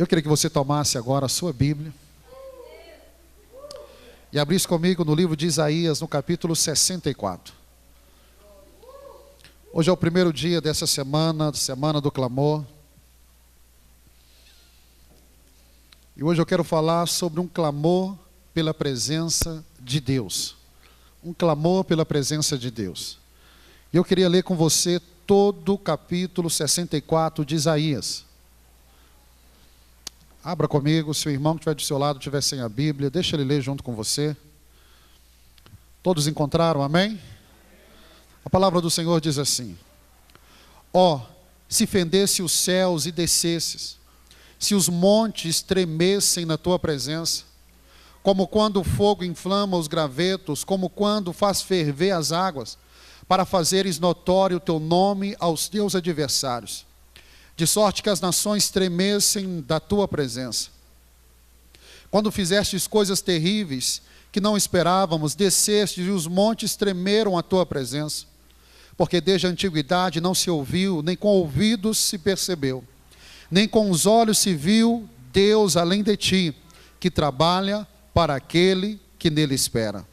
Eu queria que você tomasse agora a sua Bíblia e abrisse comigo no livro de Isaías, no capítulo 64. Hoje é o primeiro dia dessa semana, Semana do Clamor. E hoje eu quero falar sobre um clamor pela presença de Deus. Um clamor pela presença de Deus. E eu queria ler com você todo o capítulo 64 de Isaías. Abra comigo, se o irmão que estiver do seu lado estiver sem a Bíblia, deixa ele ler junto com você. Todos encontraram, amém? A palavra do Senhor diz assim: Ó, se fendesse os céus e descesses, se os montes tremessem na tua presença, como quando o fogo inflama os gravetos, como quando faz ferver as águas, para fazeres notório o teu nome aos teus adversários, de sorte que as nações tremessem da tua presença. Quando fizestes coisas terríveis que não esperávamos, descestes e os montes tremeram à tua presença, porque desde a antiguidade não se ouviu, nem com ouvidos se percebeu, nem com os olhos se viu Deus além de ti, que trabalha para aquele que nele espera.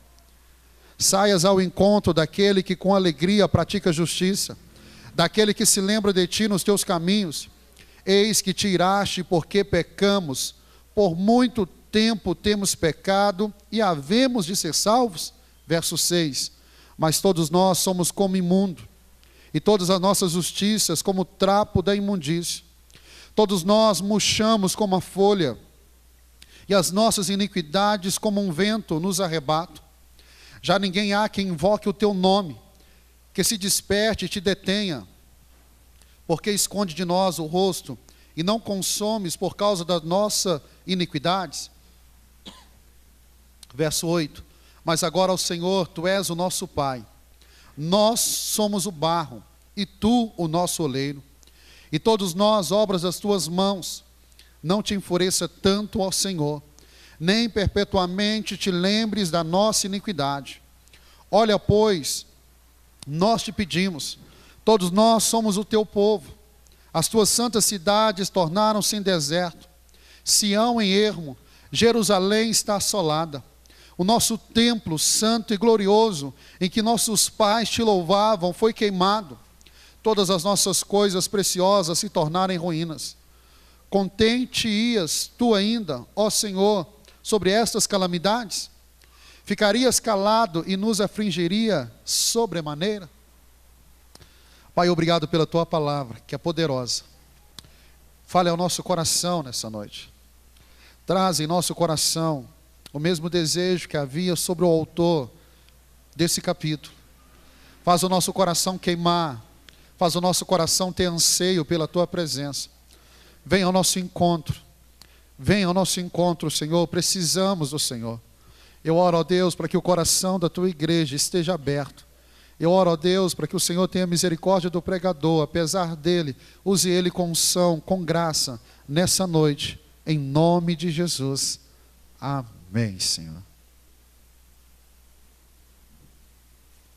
Saias ao encontro daquele que com alegria pratica justiça, daquele que se lembra de ti nos teus caminhos. Eis que te iraste porque pecamos, por muito tempo temos pecado e havemos de ser salvos. Verso 6, mas todos nós somos como imundo, e todas as nossas justiças como trapo da imundícia. Todos nós murchamos como a folha, e as nossas iniquidades como um vento nos arrebatam. Já ninguém há que invoque o teu nome, que se desperte e te detenha, porque esconde de nós o rosto, e não consomes por causa das nossas iniquidades. Verso 8, mas agora, ó Senhor, tu és o nosso Pai, nós somos o barro, e tu o nosso oleiro, e todos nós obras das tuas mãos. Não te enfureça tanto, ó Senhor, nem perpetuamente te lembres da nossa iniquidade. Olha, pois, nós te pedimos, todos nós somos o teu povo, as tuas santas cidades tornaram-se em deserto, Sião em ermo, Jerusalém está assolada. O nosso templo santo e glorioso, em que nossos pais te louvavam, foi queimado. Todas as nossas coisas preciosas se tornaram em ruínas. Contente ias tu ainda, ó Senhor, sobre estas calamidades? Ficarias calado e nos afligiria sobremaneira? Pai, obrigado pela tua palavra, que é poderosa. Fale ao nosso coração nessa noite. Traz em nosso coração o mesmo desejo que havia sobre o autor desse capítulo. Faz o nosso coração queimar, faz o nosso coração ter anseio pela tua presença. Venha ao nosso encontro, Senhor, precisamos do Senhor. Eu oro, ó Deus, para que o coração da tua igreja esteja aberto. Eu oro, ó Deus, para que o Senhor tenha misericórdia do pregador, apesar dele, use ele com unção, com graça, nessa noite, em nome de Jesus. Amém, Senhor.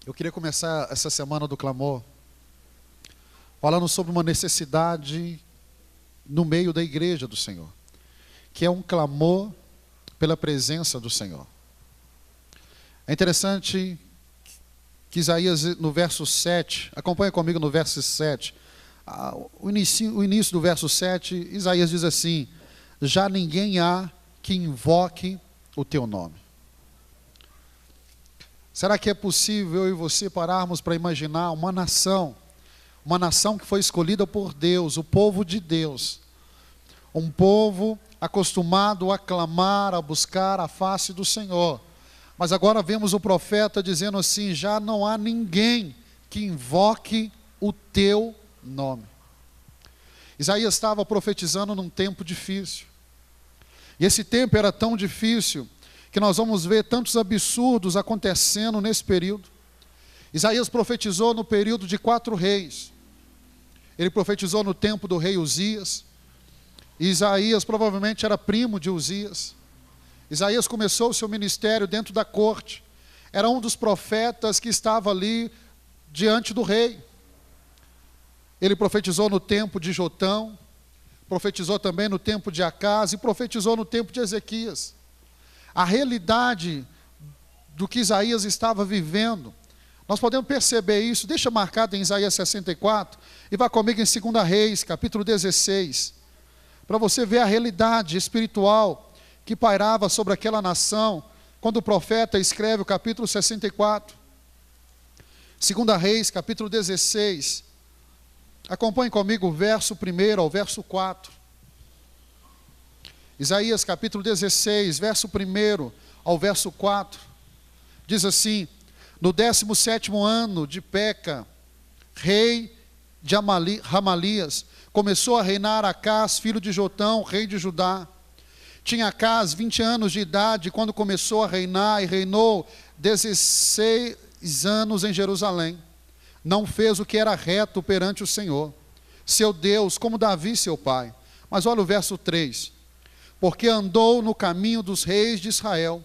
Eu queria começar essa semana do clamor falando sobre uma necessidade no meio da igreja do Senhor, que é um clamor pela presença do Senhor. É interessante que Isaías, no verso 7, acompanha comigo no verso 7, o início do verso 7, Isaías diz assim: já ninguém há que invoque o teu nome. Será que é possível eu e você pararmos para imaginar uma nação que foi escolhida por Deus, o povo de Deus, um povo acostumado a clamar, a buscar a face do Senhor, mas agora vemos o profeta dizendo assim: já não há ninguém que invoque o teu nome. Isaías estava profetizando num tempo difícil, e esse tempo era tão difícil que nós vamos ver tantos absurdos acontecendo nesse período. Isaías profetizou no período de 4 reis. Ele profetizou no tempo do rei Uzias. Isaías provavelmente era primo de Uzias. Isaías começou o seu ministério dentro da corte. Era um dos profetas que estava ali diante do rei. Ele profetizou no tempo de Jotão, profetizou também no tempo de Acás e profetizou no tempo de Ezequias. A realidade do que Isaías estava vivendo, nós podemos perceber isso. Deixa marcado em Isaías 64 e vá comigo em 2 Reis, capítulo 16, para você ver a realidade espiritual que pairava sobre aquela nação, quando o profeta escreve o capítulo 64. 2 Reis, capítulo 16, acompanhe comigo o verso 1 ao verso 4. Isaías capítulo 16, verso 1 ao verso 4, diz assim: no 17º ano de Peca, rei de Ramalias, começou a reinar Acás, filho de Jotão, rei de Judá. Tinha Acás 20 anos de idade quando começou a reinar, e reinou 16 anos em Jerusalém. Não fez o que era reto perante o Senhor, seu Deus, como Davi, seu pai. Mas olha o verso 3. Porque andou no caminho dos reis de Israel,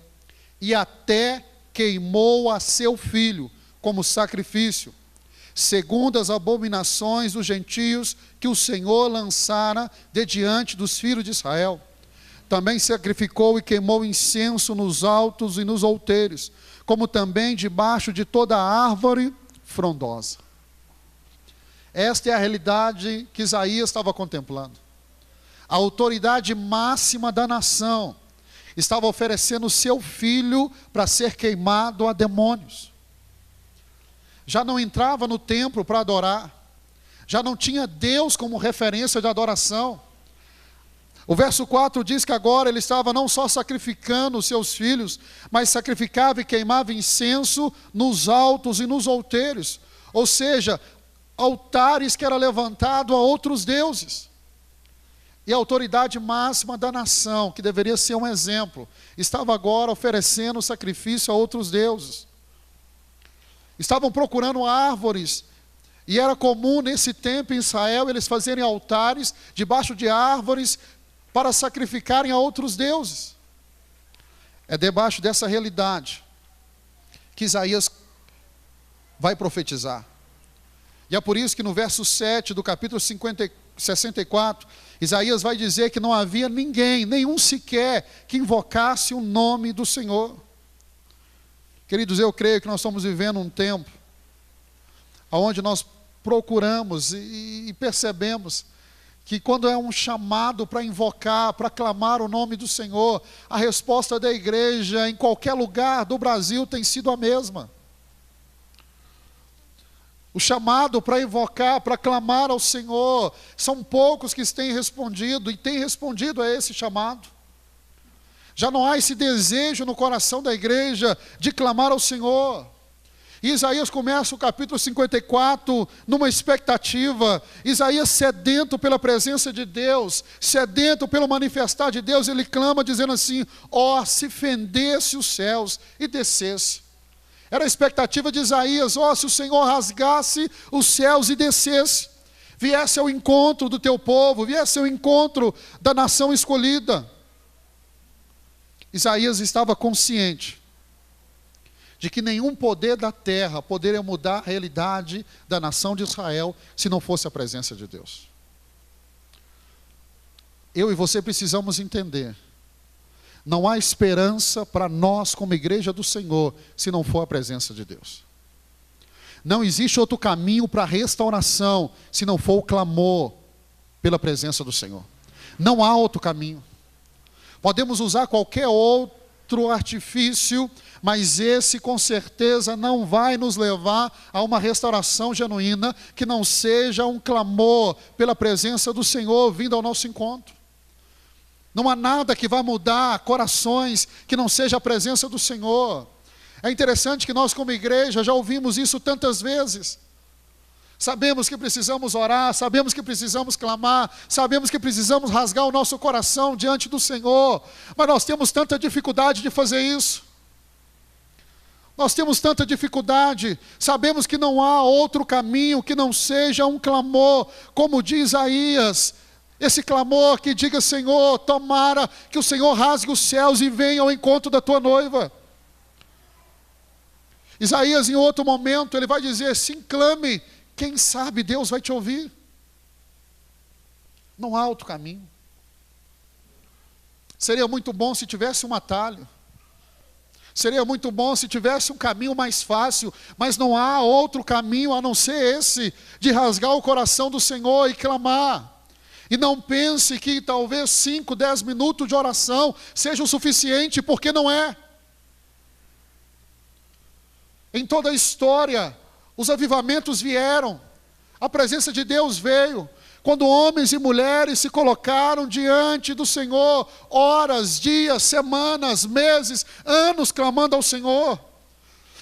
e até queimou a seu filho como sacrifício, segundo as abominações dos gentios que o Senhor lançara de diante dos filhos de Israel. Também sacrificou e queimou incenso nos altos e nos outeiros, como também debaixo de toda árvore frondosa. Esta é a realidade que Isaías estava contemplando. A autoridade máxima da nação estava oferecendo seu filho para ser queimado a demônios. Já não entrava no templo para adorar, já não tinha Deus como referência de adoração. O verso 4 diz que agora ele estava não só sacrificando os seus filhos, mas sacrificava e queimava incenso nos altos e nos outeiros, ou seja, altares que eram levantados a outros deuses. E a autoridade máxima da nação, que deveria ser um exemplo, estava agora oferecendo sacrifício a outros deuses. Estavam procurando árvores, e era comum nesse tempo em Israel eles fazerem altares debaixo de árvores para sacrificarem a outros deuses. É debaixo dessa realidade que Isaías vai profetizar. E é por isso que no verso 7 do capítulo 64, Isaías vai dizer que não havia ninguém, nenhum sequer, que invocasse o nome do Senhor. Queridos, eu creio que nós estamos vivendo um tempo onde nós procuramos e percebemos que quando é um chamado para invocar, para clamar o nome do Senhor, a resposta da igreja em qualquer lugar do Brasil tem sido a mesma. O chamado para invocar, para clamar ao Senhor, são poucos que têm respondido, e têm respondido a esse chamado. Já não há esse desejo no coração da igreja de clamar ao Senhor. E Isaías começa o capítulo 54 numa expectativa. Isaías sedento pela presença de Deus, sedento pelo manifestar de Deus, ele clama dizendo assim: ó, se fendesse os céus e descesse. Era a expectativa de Isaías: ó, se o Senhor rasgasse os céus e descesse, viesse ao encontro do teu povo, viesse ao encontro da nação escolhida. Isaías estava consciente de que nenhum poder da terra poderia mudar a realidade da nação de Israel se não fosse a presença de Deus. Eu e você precisamos entender: não há esperança para nós como igreja do Senhor se não for a presença de Deus. Não existe outro caminho para a restauração se não for o clamor pela presença do Senhor. Não há outro caminho. Podemos usar qualquer outro artifício, mas esse com certeza não vai nos levar a uma restauração genuína que não seja um clamor pela presença do Senhor vindo ao nosso encontro. Não há nada que vá mudar corações que não seja a presença do Senhor. É interessante que nós como igreja já ouvimos isso tantas vezes. Sabemos que precisamos orar, sabemos que precisamos clamar, sabemos que precisamos rasgar o nosso coração diante do Senhor, mas nós temos tanta dificuldade de fazer isso. Nós temos tanta dificuldade, sabemos que não há outro caminho que não seja um clamor, como diz Isaías, esse clamor que diga: Senhor, tomara que o Senhor rasgue os céus e venha ao encontro da tua noiva. Isaías, em outro momento, ele vai dizer: sim, clame, quem sabe Deus vai te ouvir. Não há outro caminho. Seria muito bom se tivesse um atalho. Seria muito bom se tivesse um caminho mais fácil, mas não há outro caminho a não ser esse, de rasgar o coração do Senhor e clamar. E não pense que talvez 5, 10 minutos de oração seja o suficiente, porque não é. Em toda a história, os avivamentos vieram, a presença de Deus veio, quando homens e mulheres se colocaram diante do Senhor, horas, dias, semanas, meses, anos clamando ao Senhor.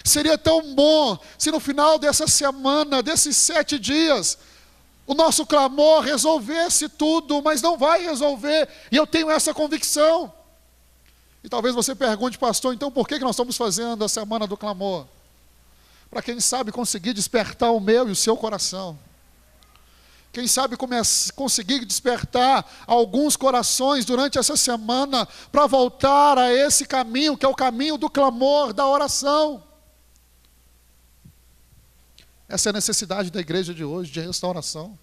Seria tão bom se no final dessa semana, desses 7 dias, o nosso clamor resolvesse tudo, mas não vai resolver, e eu tenho essa convicção. E talvez você pergunte, pastor, então por que nós estamos fazendo a semana do clamor? Para quem sabe conseguir despertar o meu e o seu coração. Quem sabe conseguir despertar alguns corações durante essa semana para voltar a esse caminho, que é o caminho do clamor, da oração. Essa é a necessidade da igreja de hoje, de restauração.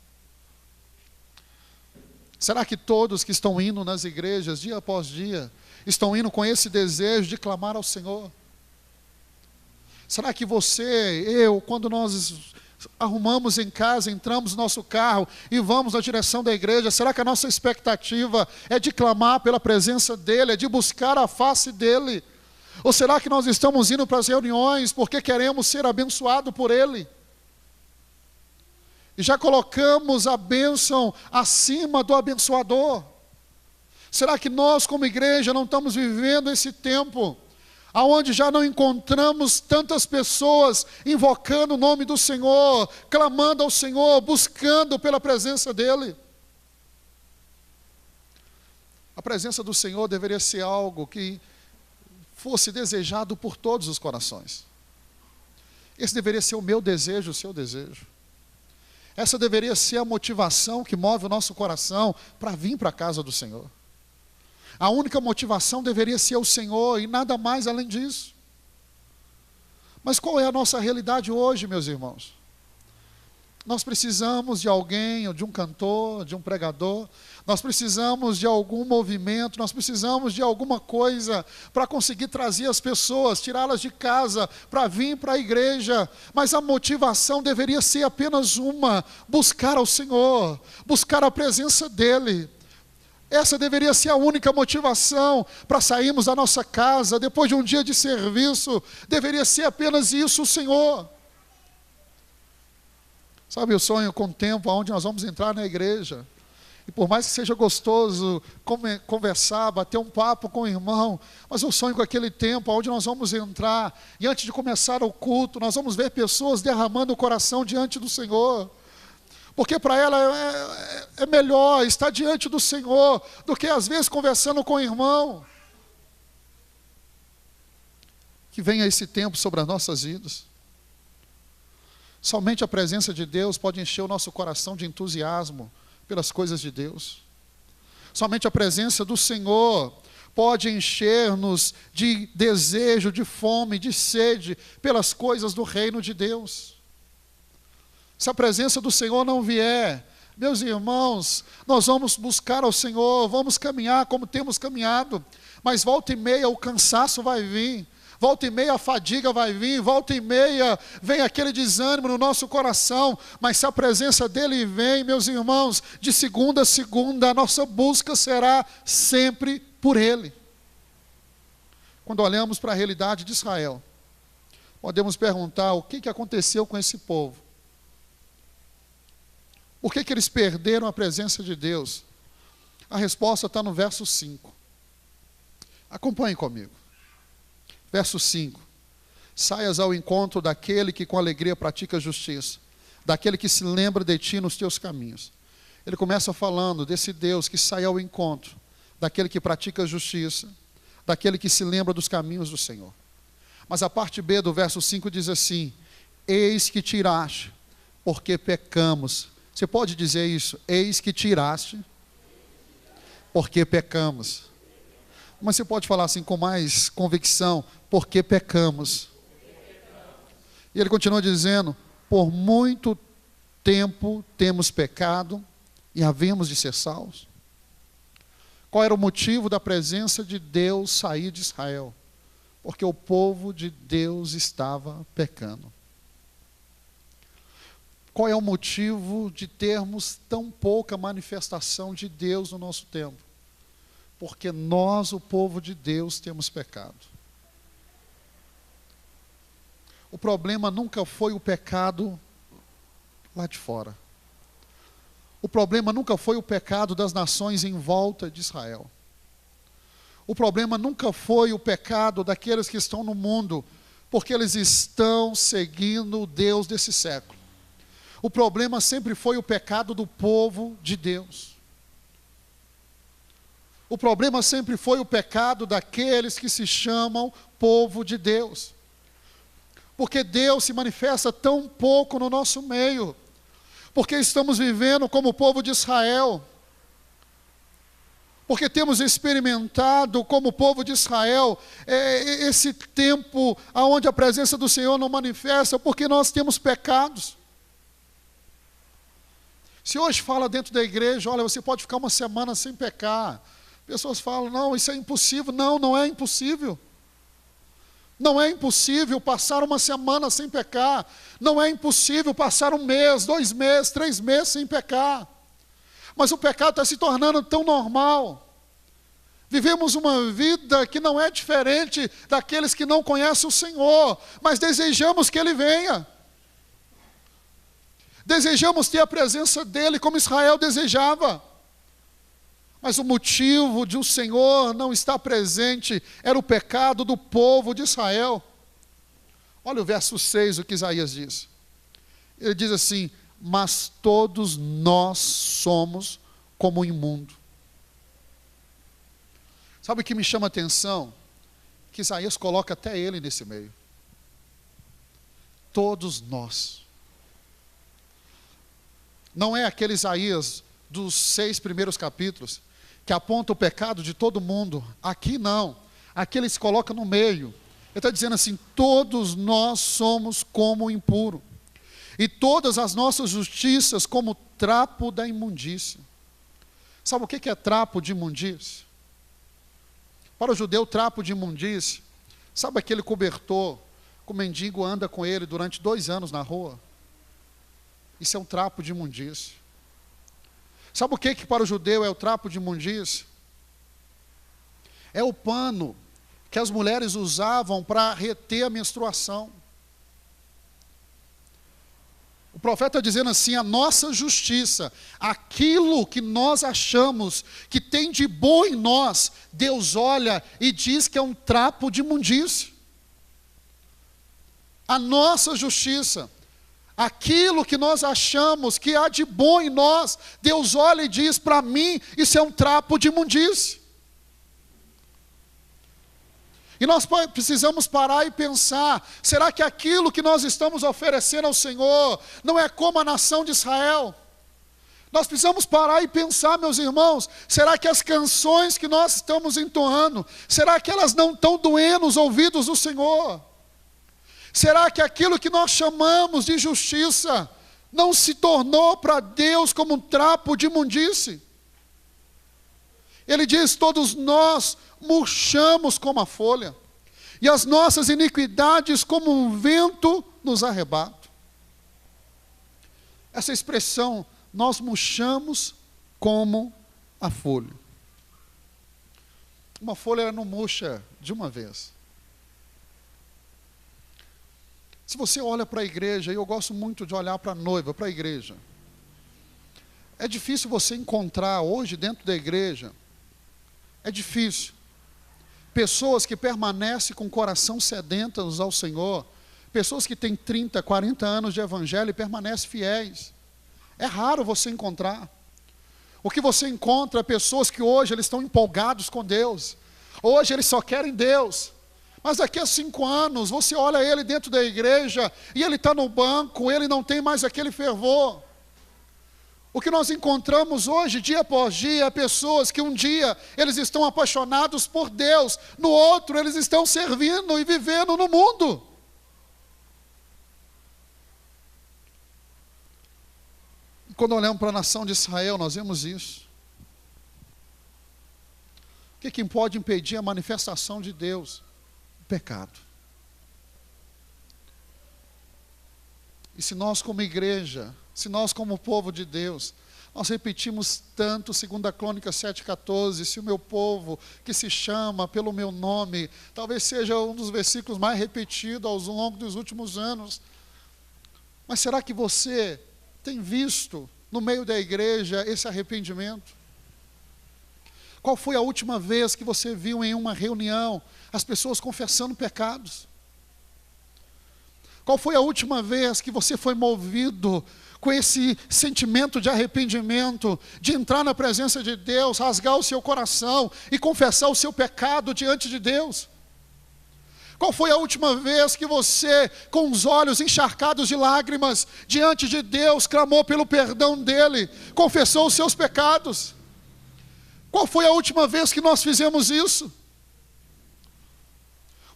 Será que todos que estão indo nas igrejas, dia após dia, estão indo com esse desejo de clamar ao Senhor? Será que você, eu, quando nós arrumamos em casa, entramos no nosso carro e vamos na direção da igreja, será que a nossa expectativa é de clamar pela presença dEle, é de buscar a face dEle? Ou será que nós estamos indo para as reuniões porque queremos ser abençoados por Ele? E já colocamos a bênção acima do abençoador? Será que nós como igreja não estamos vivendo esse tempo aonde já não encontramos tantas pessoas invocando o nome do Senhor, clamando ao Senhor, buscando pela presença dEle? A presença do Senhor deveria ser algo que fosse desejado por todos os corações. Esse deveria ser o meu desejo, o seu desejo. Essa deveria ser a motivação que move o nosso coração para vir para a casa do Senhor. A única motivação deveria ser o Senhor e nada mais além disso. Mas qual é a nossa realidade hoje, meus irmãos? Nós precisamos de alguém, ou de um cantor, de um pregador, nós precisamos de algum movimento, nós precisamos de alguma coisa para conseguir trazer as pessoas, tirá-las de casa, para vir para a igreja. Mas a motivação deveria ser apenas uma: buscar ao Senhor, buscar a presença dEle. Essa deveria ser a única motivação para sairmos da nossa casa, depois de um dia de serviço, deveria ser apenas isso, o Senhor. Sabe, eu sonho com o tempo onde nós vamos entrar na igreja, e por mais que seja gostoso conversar, bater um papo com o irmão, mas eu sonho com aquele tempo onde nós vamos entrar, e antes de começar o culto, nós vamos ver pessoas derramando o coração diante do Senhor. Porque para ela é melhor estar diante do Senhor do que às vezes conversando com o irmão. Que venha esse tempo sobre as nossas vidas. Somente a presença de Deus pode encher o nosso coração de entusiasmo pelas coisas de Deus. Somente a presença do Senhor pode encher-nos de desejo, de fome, de sede pelas coisas do reino de Deus. Se a presença do Senhor não vier, meus irmãos, nós vamos buscar ao Senhor, vamos caminhar como temos caminhado, mas volta e meia o cansaço vai vir, volta e meia a fadiga vai vir, volta e meia vem aquele desânimo no nosso coração, mas se a presença dEle vem, meus irmãos, de segunda a segunda, a nossa busca será sempre por Ele. Quando olhamos para a realidade de Israel, podemos perguntar o que aconteceu com esse povo. Por que eles perderam a presença de Deus? A resposta está no verso 5. Acompanhe comigo. Verso 5. Saias ao encontro daquele que com alegria pratica a justiça, daquele que se lembra de ti nos teus caminhos. Ele começa falando desse Deus que sai ao encontro, daquele que pratica a justiça, daquele que se lembra dos caminhos do Senhor. Mas a parte B do verso 5 diz assim: eis que tiraste, porque pecamos. Você pode dizer isso? Eis que tiraste, porque pecamos. Mas você pode falar assim com mais convicção: porque pecamos. E ele continua dizendo: por muito tempo temos pecado e havíamos de ser salvos? Qual era o motivo da presença de Deus sair de Israel? Porque o povo de Deus estava pecando. Qual é o motivo de termos tão pouca manifestação de Deus no nosso tempo? Porque nós, o povo de Deus, temos pecado. O problema nunca foi o pecado lá de fora. O problema nunca foi o pecado das nações em volta de Israel. O problema nunca foi o pecado daqueles que estão no mundo, porque eles estão seguindo o Deus desse século. O problema sempre foi o pecado do povo de Deus. O problema sempre foi o pecado daqueles que se chamam povo de Deus. Porque Deus se manifesta tão pouco no nosso meio. Porque estamos vivendo como o povo de Israel. Porque temos experimentado como o povo de Israel esse tempo onde a presença do Senhor não manifesta, porque nós temos pecados. Se hoje fala dentro da igreja, olha, você pode ficar uma semana sem pecar. Pessoas falam, não, isso é impossível. Não, não é impossível. Não é impossível passar uma semana sem pecar. Não é impossível passar 1 mês, 2 meses, 3 meses sem pecar. Mas o pecado está se tornando tão normal. Vivemos uma vida que não é diferente daqueles que não conhecem o Senhor, mas desejamos que Ele venha. Desejamos ter a presença dEle como Israel desejava. Mas o motivo de o Senhor não estar presente era o pecado do povo de Israel. Olha o verso 6, o que Isaías diz. Ele diz assim, mas todos nós somos como o imundo. Sabe o que me chama a atenção? Que Isaías coloca até ele nesse meio. Todos nós. Não é aquele Isaías dos 6 primeiros capítulos, que aponta o pecado de todo mundo. Aqui não. Aqui ele se coloca no meio. Ele está dizendo assim, todos nós somos como o impuro. E todas as nossas justiças como trapo da imundícia. Sabe o que é trapo de imundícia? Para o judeu, trapo de imundícia, sabe aquele cobertor que o mendigo anda com ele durante 2 anos na rua? Isso é um trapo de imundícia. Sabe o que para o judeu é o trapo de imundícia? É o pano que as mulheres usavam para reter a menstruação. O profeta está dizendo assim, a nossa justiça, aquilo que nós achamos que tem de bom em nós, Deus olha e diz que é um trapo de imundícia. A nossa justiça, aquilo que nós achamos que há de bom em nós, Deus olha e diz, para mim, isso é um trapo de imundícia. E nós precisamos parar e pensar, será que aquilo que nós estamos oferecendo ao Senhor não é como a nação de Israel? Nós precisamos parar e pensar, meus irmãos, será que as canções que nós estamos entoando, será que elas não estão doendo os ouvidos do Senhor? Será que aquilo que nós chamamos de justiça não se tornou para Deus como um trapo de imundície? Ele diz, todos nós murchamos como a folha, e as nossas iniquidades como um vento nos arrebata. Essa expressão, nós murchamos como a folha. Uma folha ela não murcha de uma vez. Se você olha para a igreja, e eu gosto muito de olhar para a noiva, para a igreja, é difícil você encontrar hoje dentro da igreja, é difícil, pessoas que permanecem com o coração sedentas ao Senhor, pessoas que têm 30, 40 anos de evangelho e permanecem fiéis. É raro você encontrar. O que você encontra é pessoas que hoje eles estão empolgados com Deus. Hoje eles só querem Deus. Mas daqui a 5 anos, você olha ele dentro da igreja e ele está no banco, ele não tem mais aquele fervor. O que nós encontramos hoje, dia após dia, é pessoas que um dia eles estão apaixonados por Deus, no outro eles estão servindo e vivendo no mundo. Quando olhamos para a nação de Israel, nós vemos isso. O que pode impedir a manifestação de Deus? O pecado. E se nós como igreja, se nós como povo de Deus, nós repetimos tanto 2 Crônicas 7,14, se o meu povo que se chama pelo meu nome, talvez seja um dos versículos mais repetidos ao longo dos últimos anos. Mas será que você tem visto no meio da igreja esse arrependimento? Qual foi a última vez que você viu em uma reunião as pessoas confessando pecados? Qual foi a última vez que você foi movido com esse sentimento de arrependimento, de entrar na presença de Deus, rasgar o seu coração e confessar o seu pecado diante de Deus? Qual foi a última vez que você, com os olhos encharcados de lágrimas, diante de Deus, clamou pelo perdão dEle, confessou os seus pecados? Qual foi a última vez que nós fizemos isso?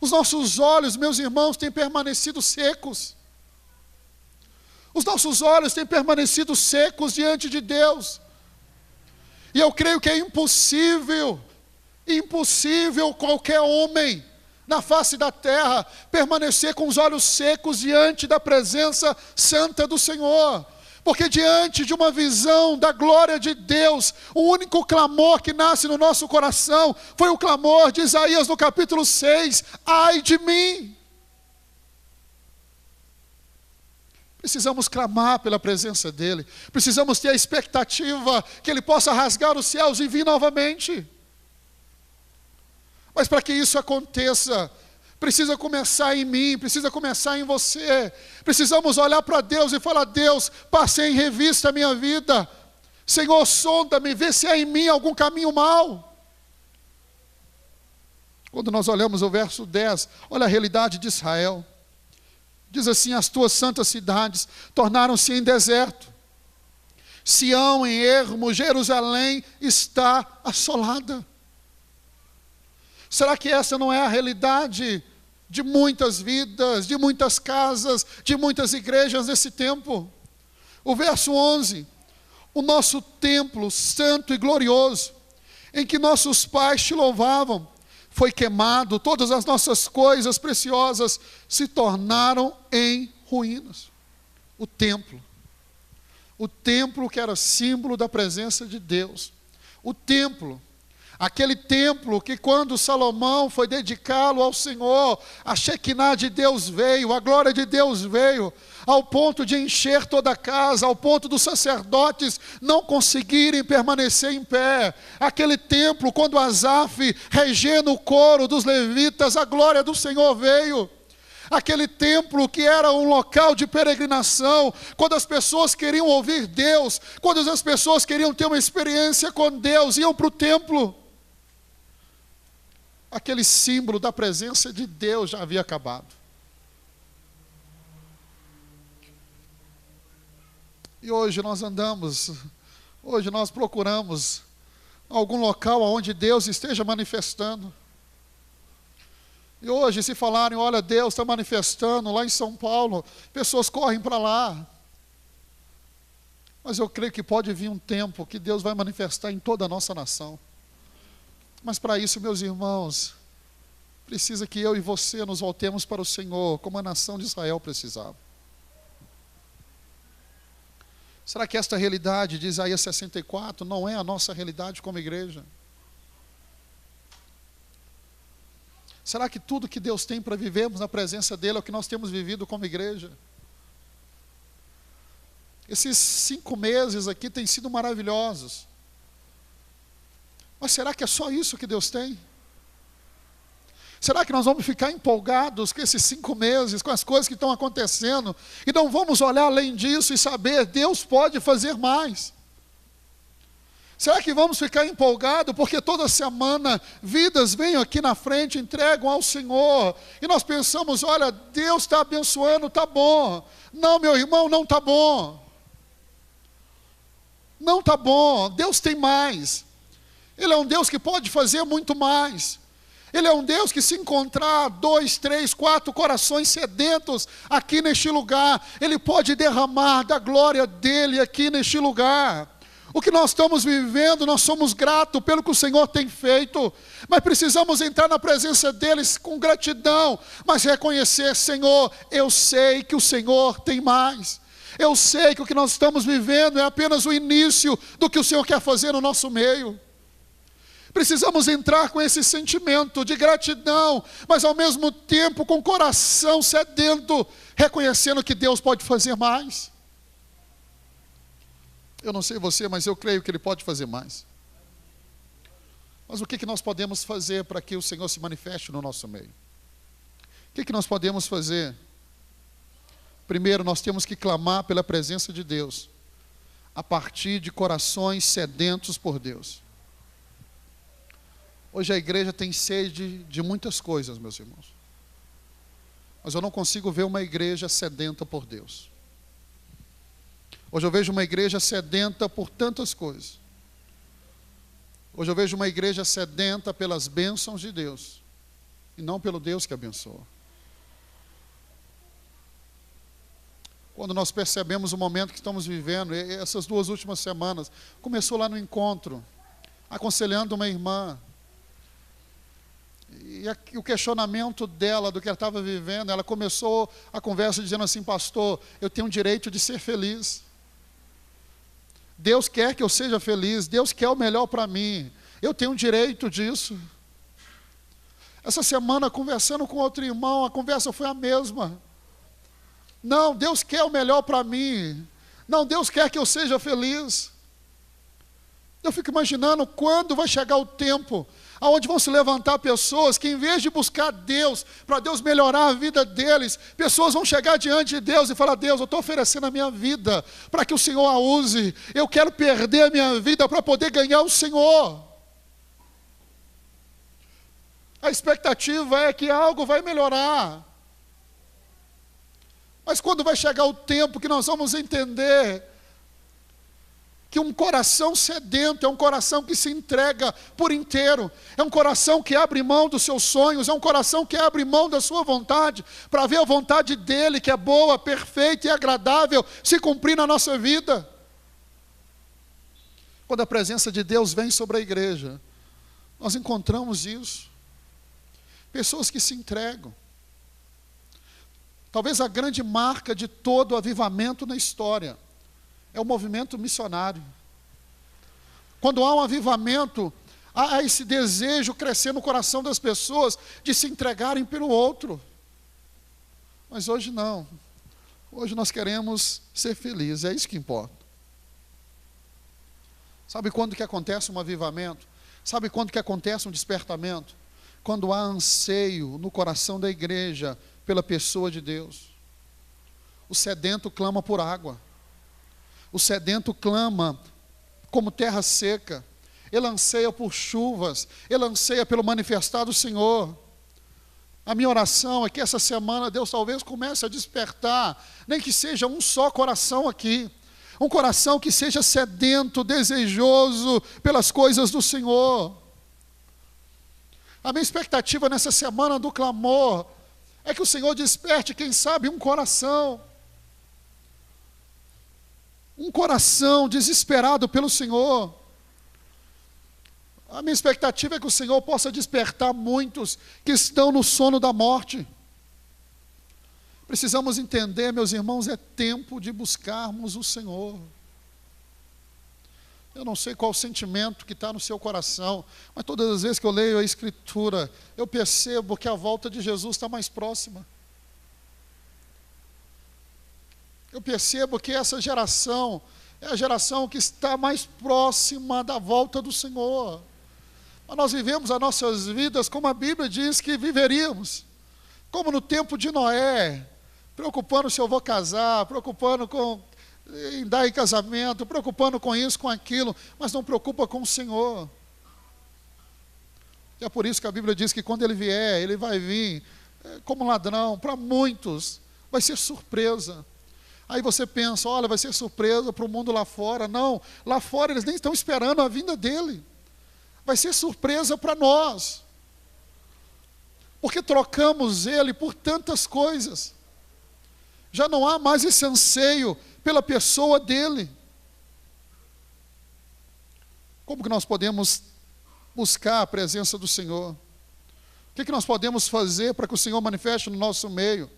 Os nossos olhos, meus irmãos, têm permanecido secos. Os nossos olhos têm permanecido secos diante de Deus. E eu creio que é impossível qualquer homem na face da terra permanecer com os olhos secos diante da presença santa do Senhor. Porque diante de uma visão da glória de Deus, o único clamor que nasce no nosso coração foi o clamor de Isaías no capítulo 6, ai de mim. Precisamos clamar pela presença dEle, precisamos ter a expectativa que Ele possa rasgar os céus e vir novamente. Mas para que isso aconteça, precisa começar em mim, precisa começar em você. Precisamos olhar para Deus e falar: Deus, passei em revista a minha vida. Senhor, sonda-me, vê se há em mim algum caminho mau. Quando nós olhamos o verso 10, olha a realidade de Israel. Diz assim: as tuas santas cidades tornaram-se em deserto. Sião em ermo, Jerusalém está assolada. Será que essa não é a realidade de muitas vidas, de muitas casas, de muitas igrejas nesse tempo? O verso 11: o nosso templo santo e glorioso, em que nossos pais te louvavam, foi queimado, todas as nossas coisas preciosas se tornaram em ruínas. O templo que era símbolo da presença de Deus, aquele templo que quando Salomão foi dedicá-lo ao Senhor, a Shekinah de Deus veio, a glória de Deus veio, ao ponto de encher toda a casa, ao ponto dos sacerdotes não conseguirem permanecer em pé. Aquele templo, quando Asaf regendo o coro dos levitas, a glória do Senhor veio. Aquele templo que era um local de peregrinação, quando as pessoas queriam ouvir Deus, quando as pessoas queriam ter uma experiência com Deus, iam para o templo. Aquele símbolo da presença de Deus já havia acabado. E hoje nós procuramos algum local onde Deus esteja manifestando. E hoje, se falarem: olha, Deus está manifestando lá em São Paulo, pessoas correm para lá. Mas eu creio que pode vir um tempo que Deus vai manifestar em toda a nossa nação. Mas para isso, meus irmãos, precisa que eu e você nos voltemos para o Senhor, como a nação de Israel precisava. Será que esta realidade de Isaías 64 não é a nossa realidade como igreja? Será que tudo que Deus tem para vivermos na presença dEle é o que nós temos vivido como igreja? Esses 5 meses aqui têm sido maravilhosos. Mas será que é só isso que Deus tem? Será que nós vamos ficar empolgados com esses 5 meses, com as coisas que estão acontecendo, e não vamos olhar além disso e saber: Deus pode fazer mais? Será que vamos ficar empolgados porque toda semana vidas vêm aqui na frente, entregam ao Senhor, e nós pensamos: olha, Deus está abençoando, está bom. Não, meu irmão, não está bom. Não está bom. Deus tem mais. Ele é um Deus que pode fazer muito mais. Ele é um Deus que, se encontrar 2, 3, 4 corações sedentos aqui neste lugar, Ele pode derramar da glória dEle aqui neste lugar. O que nós estamos vivendo, nós somos gratos pelo que o Senhor tem feito, mas precisamos entrar na presença deles com gratidão, mas reconhecer: Senhor, eu sei que o Senhor tem mais. Eu sei que o que nós estamos vivendo é apenas o início do que o Senhor quer fazer no nosso meio. Precisamos entrar com esse sentimento de gratidão, mas ao mesmo tempo com o coração sedento, reconhecendo que Deus pode fazer mais. Eu não sei você, mas eu creio que Ele pode fazer mais. Mas o que nós podemos fazer para que o Senhor se manifeste no nosso meio? O que nós podemos fazer? Primeiro, nós temos que clamar pela presença de Deus, a partir de corações sedentos por Deus. Hoje a igreja tem sede de muitas coisas, meus irmãos. Mas eu não consigo ver uma igreja sedenta por Deus. Hoje eu vejo uma igreja sedenta por tantas coisas. Hoje eu vejo uma igreja sedenta pelas bênçãos de Deus, e não pelo Deus que abençoa. Quando nós percebemos o momento que estamos vivendo, essas 2 últimas semanas, começou lá no encontro, aconselhando uma irmã, e o questionamento dela, do que ela estava vivendo, ela começou a conversa dizendo assim: pastor, eu tenho o direito de ser feliz. Deus quer que eu seja feliz, Deus quer o melhor para mim, eu tenho o direito disso. Essa semana, conversando com outro irmão, a conversa foi a mesma. Não, Deus quer o melhor para mim. Não, Deus quer que eu seja feliz. Eu fico imaginando quando vai chegar o tempo onde vão se levantar pessoas que, em vez de buscar Deus, para Deus melhorar a vida deles, pessoas vão chegar diante de Deus e falar: Deus, eu estou oferecendo a minha vida para que o Senhor a use. Eu quero perder a minha vida para poder ganhar o Senhor. A expectativa é que algo vai melhorar. Mas quando vai chegar o tempo que nós vamos entender que um coração sedento é um coração que se entrega por inteiro, é um coração que abre mão dos seus sonhos, é um coração que abre mão da sua vontade, para ver a vontade dEle, que é boa, perfeita e agradável, se cumprir na nossa vida. Quando a presença de Deus vem sobre a igreja, nós encontramos isso. Pessoas que se entregam. Talvez a grande marca de todo o avivamento na história é o movimento missionário. Quando há um avivamento, há esse desejo crescer no coração das pessoas de se entregarem pelo outro. Mas hoje não. Hoje nós queremos ser felizes, é isso que importa. Sabe quando que acontece um avivamento? Sabe quando que acontece um despertamento? Quando há anseio no coração da igreja pela pessoa de Deus. O sedento clama por água. O sedento clama como terra seca. Ele anseia por chuvas. Ele anseia pelo manifestar do Senhor. A minha oração é que essa semana Deus talvez comece a despertar, nem que seja um só coração aqui. Um coração que seja sedento, desejoso pelas coisas do Senhor. A minha expectativa nessa semana do clamor é que o Senhor desperte, quem sabe, um coração desesperado pelo Senhor. A minha expectativa é que o Senhor possa despertar muitos que estão no sono da morte. Precisamos entender, meus irmãos, é tempo de buscarmos o Senhor. Eu não sei qual o sentimento que está no seu coração, mas todas as vezes que eu leio a Escritura, eu percebo que a volta de Jesus está mais próxima. Eu percebo que essa geração é a geração que está mais próxima da volta do Senhor. Mas nós vivemos as nossas vidas como a Bíblia diz que viveríamos. Como no tempo de Noé, preocupando se eu vou casar, preocupando em dar em casamento, preocupando com isso, com aquilo, mas não preocupa com o Senhor. E é por isso que a Bíblia diz que quando Ele vier, Ele vai vir como ladrão. Para muitos vai ser surpresa. Aí você pensa, olha, vai ser surpresa para o mundo lá fora. Não, lá fora eles nem estão esperando a vinda dEle. Vai ser surpresa para nós. porque trocamos ele por tantas coisas. Já não há mais esse anseio pela pessoa dele. Como que nós podemos buscar a presença do Senhor? O que nós podemos fazer para que o Senhor manifeste no nosso meio?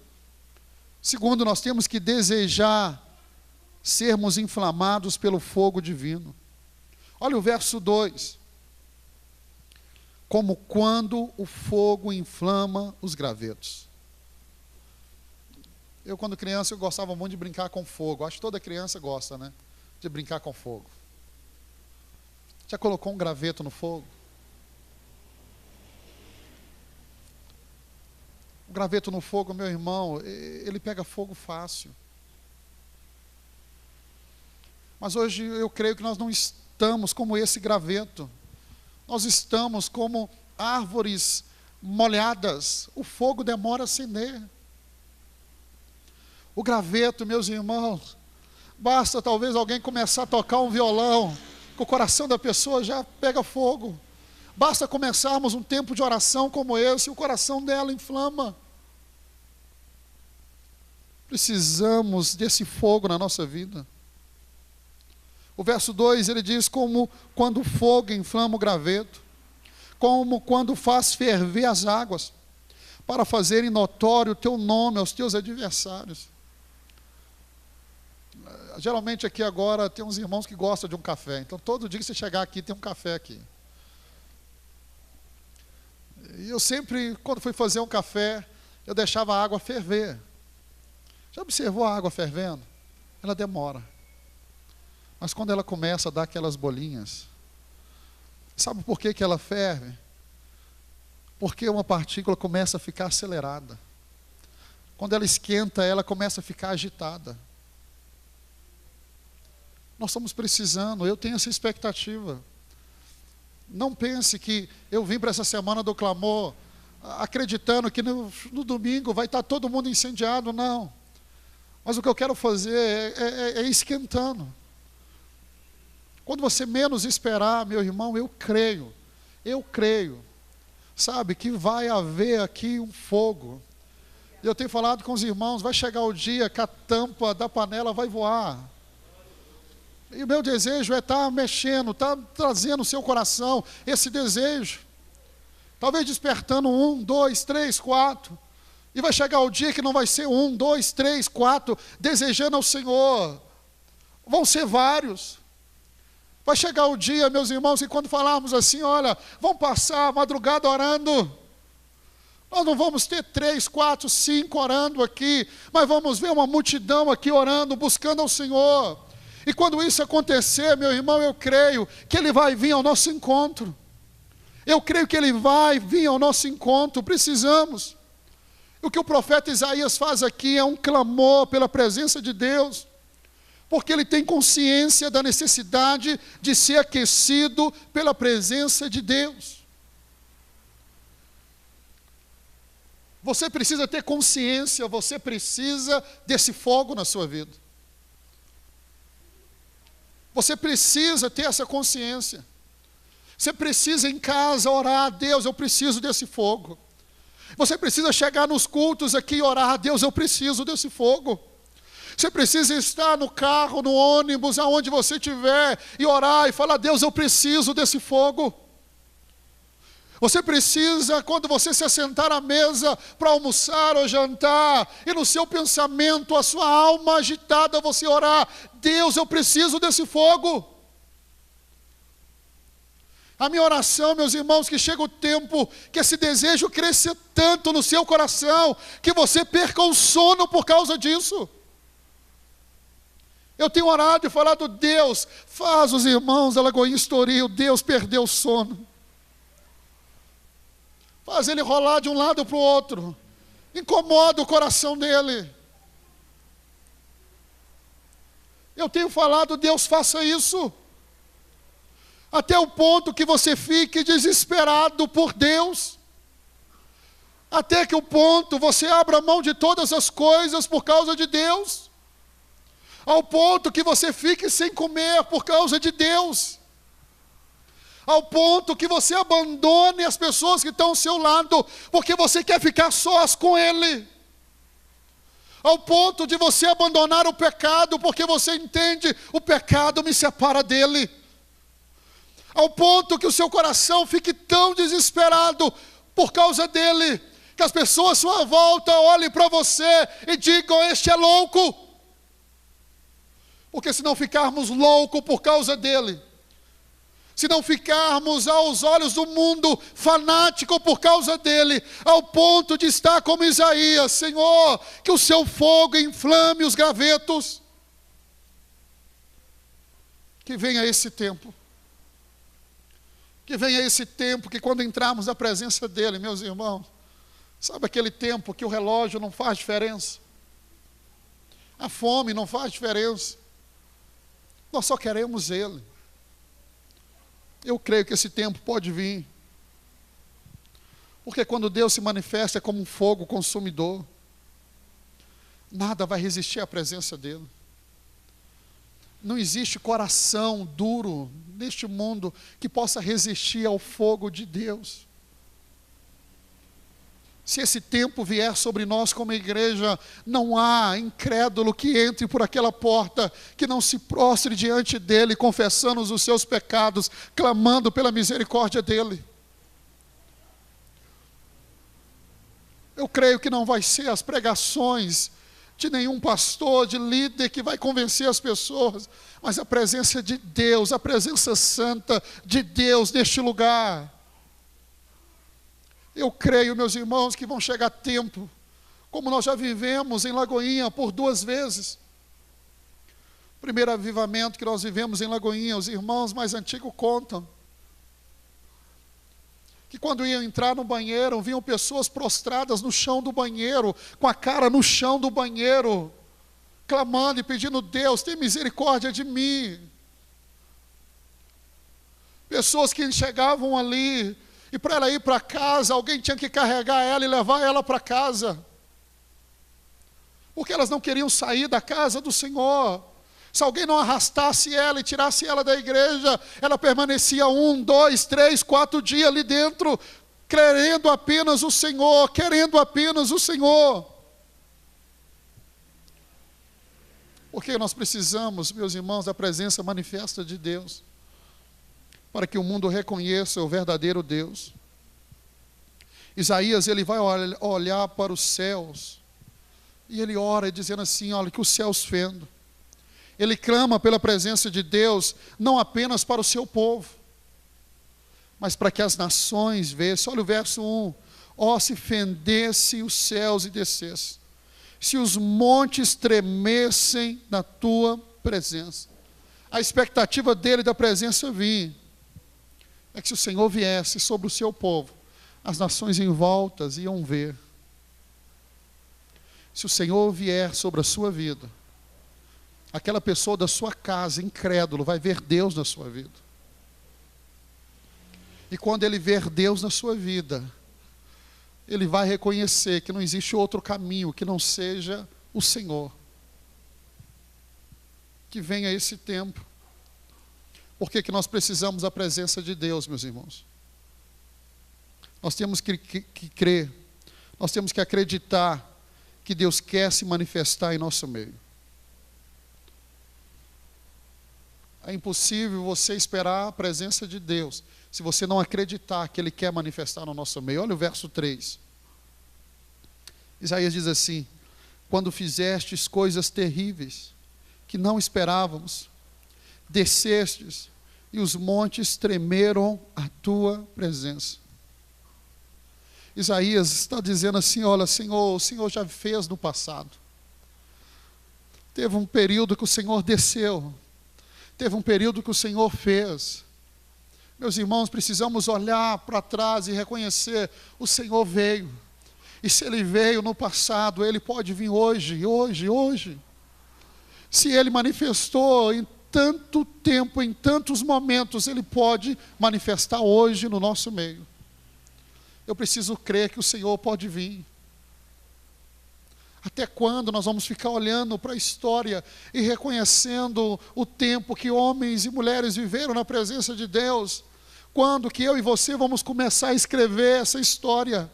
Segundo, nós temos que desejar sermos inflamados pelo fogo divino. Olha o verso 2. Como quando o fogo inflama os gravetos. Eu, quando criança, eu gostava muito de brincar com fogo. Acho que toda criança gosta, né? De brincar com fogo. Já colocou um graveto no fogo? O graveto no fogo, meu irmão, ele pega fogo fácil. Mas hoje eu creio que nós não estamos como esse graveto. Nós estamos como árvores molhadas. O fogo demora a acender. O graveto, meus irmãos, basta talvez alguém começar a tocar um violão, que o coração da pessoa já pega fogo. Basta começarmos um tempo de oração como esse, o coração dela inflama. Precisamos desse fogo na nossa vida. O verso 2, ele diz, como quando o fogo inflama o graveto, como quando faz ferver as águas, para fazerem notório o teu nome aos teus adversários. Geralmente aqui agora tem uns irmãos que gostam de um café, então todo dia que você chegar aqui tem um café aqui. E eu sempre, quando fui fazer um café, eu deixava a água ferver. Já observou a água fervendo? Ela demora. Mas quando ela começa a dar aquelas bolinhas, sabe por que ela ferve? Porque uma partícula começa a ficar acelerada. Quando ela esquenta, ela começa a ficar agitada. Nós estamos precisando, eu tenho essa expectativa. Não pense que eu vim para essa semana do clamor acreditando que no domingo vai estar todo mundo incendiado, não. Mas o que eu quero fazer é esquentando. Quando você menos esperar, meu irmão, eu creio, sabe, que vai haver aqui um fogo. Eu tenho falado com os irmãos, vai chegar o dia que a tampa da panela vai voar. E o meu desejo é estar mexendo, estar trazendo no seu coração esse desejo. Talvez despertando 1, 2, 3, 4. E vai chegar o dia que não vai ser 1, 2, 3, 4, desejando ao Senhor. Vão ser vários. Vai chegar o dia, meus irmãos, que quando falarmos assim, olha, vamos passar a madrugada orando. Nós não vamos ter 3, 4, 5 orando aqui, mas vamos ver uma multidão aqui orando, buscando ao Senhor. E quando isso acontecer, meu irmão, eu creio que Ele vai vir ao nosso encontro. Eu creio que Ele vai vir ao nosso encontro, precisamos. O que o profeta Isaías faz aqui é um clamor pela presença de Deus, porque ele tem consciência da necessidade de ser aquecido pela presença de Deus. Você precisa ter consciência, você precisa desse fogo na sua vida. Você precisa ter essa consciência. Você precisa em casa orar a Deus, eu preciso desse fogo. Você precisa chegar nos cultos aqui e orar a Deus, eu preciso desse fogo. Você precisa estar no carro, no ônibus, aonde você estiver, e orar e falar, Deus, eu preciso desse fogo. Você precisa, quando você se assentar à mesa para almoçar ou jantar, e no seu pensamento, a sua alma agitada, você orar, Deus, eu preciso desse fogo. A minha oração, meus irmãos, que chega o tempo que esse desejo cresça tanto no seu coração, que você perca o sono por causa disso. Eu tenho orado e falado, Deus, faz os irmãos da Lagoinha Estoril, Deus perdeu o sono. Faz ele rolar de um lado para o outro. Incomoda o coração dele. Eu tenho falado, Deus, faça isso. Até o ponto que você fique desesperado por Deus. Até que o ponto você abra mão de todas as coisas por causa de Deus. Ao ponto que você fique sem comer por causa de Deus. ao ponto que você abandone as pessoas que estão ao seu lado, porque você quer ficar sós com Ele. Ao ponto de você abandonar o pecado, porque você entende, o pecado me separa dEle. Ao ponto que o seu coração fique tão desesperado por causa dEle, que as pessoas à sua volta olhem para você e digam: este é louco. Porque se não ficarmos loucos por causa dEle, se não ficarmos aos olhos do mundo fanático por causa dele, ao ponto de estar como Isaías: Senhor, que o seu fogo inflame os gravetos. Que venha esse tempo. Que venha esse tempo que quando entrarmos na presença dele, meus irmãos, sabe aquele tempo que o relógio não faz diferença? A fome não faz diferença. Nós só queremos ele. Eu creio que esse tempo pode vir. Porque quando Deus se manifesta é como um fogo consumidor. Nada vai resistir à presença dele. Não existe coração duro neste mundo que possa resistir ao fogo de Deus. Se esse tempo vier sobre nós como igreja, não há incrédulo que entre por aquela porta, que não se prostre diante dele, confessando os seus pecados, clamando pela misericórdia dele. Eu creio que não vai ser as pregações de nenhum pastor, de líder que vai convencer as pessoas, mas a presença de Deus, a presença santa de Deus neste lugar. Eu creio, meus irmãos, que vão chegar tempo, como nós já vivemos em Lagoinha por 2 vezes. O primeiro avivamento que nós vivemos em Lagoinha, os irmãos mais antigos contam, que quando iam entrar no banheiro, viam pessoas prostradas no chão do banheiro, com a cara no chão do banheiro, clamando e pedindo: Deus, tem misericórdia de mim. Pessoas que chegavam ali, e para ela ir para casa, alguém tinha que carregar ela e levar ela para casa. Porque elas não queriam sair da casa do Senhor. Se alguém não arrastasse ela e tirasse ela da igreja, ela permanecia 1, 2, 3, 4 dias ali dentro, querendo apenas o Senhor, querendo apenas o Senhor. Porque nós precisamos, meus irmãos, da presença manifesta de Deus, para que o mundo reconheça o verdadeiro Deus. Isaías, ele vai olhar para os céus, e ele ora dizendo assim: olha, que os céus fendam. Ele clama pela presença de Deus, não apenas para o seu povo, mas para que as nações vejam. Olha o verso 1: ó, se fendesse os céus e descesse, se os montes tremessem na tua presença. A expectativa dele da presença vir é que se o Senhor viesse sobre o seu povo, as nações em volta iam ver. Se o Senhor vier sobre a sua vida, aquela pessoa da sua casa, incrédulo, vai ver Deus na sua vida. E quando ele ver Deus na sua vida, ele vai reconhecer que não existe outro caminho que não seja o Senhor. Que venha esse tempo. Por que nós precisamos da presença de Deus, meus irmãos? Nós temos que crer, nós temos que acreditar que Deus quer se manifestar em nosso meio. É impossível você esperar a presença de Deus se você não acreditar que Ele quer manifestar no nosso meio. Olha o verso 3. Isaías diz assim: quando fizestes coisas terríveis que não esperávamos, descestes e os montes tremeram à tua presença. Isaías está dizendo assim: olha, Senhor, o Senhor já fez no passado. Teve um período que o Senhor desceu. Teve um período que o Senhor fez. Meus irmãos, precisamos olhar para trás e reconhecer: o Senhor veio. E se Ele veio no passado, Ele pode vir hoje, hoje. Se Ele manifestou em tanto tempo, em tantos momentos, Ele pode manifestar hoje no nosso meio. Eu preciso crer que o Senhor pode vir. Até quando nós vamos ficar olhando para a história e reconhecendo o tempo que homens e mulheres viveram na presença de Deus? quando que eu e você vamos começar a escrever essa história?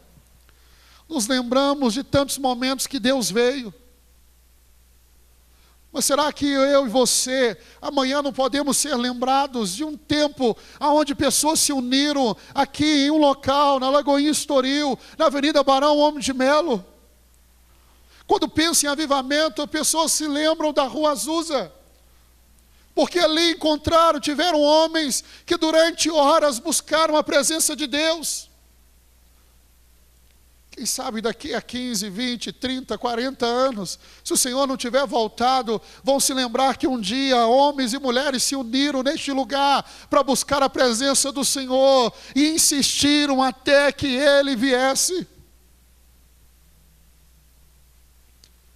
Nos lembramos de tantos momentos que Deus veio. Mas será que eu e você, amanhã não podemos ser lembrados de um tempo onde pessoas se uniram aqui em um local, na Lagoinha Estoril, na Avenida Barão Homem de Melo? Quando pensa em avivamento, pessoas se lembram da Rua Azusa, porque ali encontraram, tiveram homens que durante horas buscaram a presença de Deus. Quem sabe daqui a 15, 20, 30, 40 anos, se o Senhor não tiver voltado, vão se lembrar que um dia homens e mulheres se uniram neste lugar para buscar a presença do Senhor e insistiram até que Ele viesse.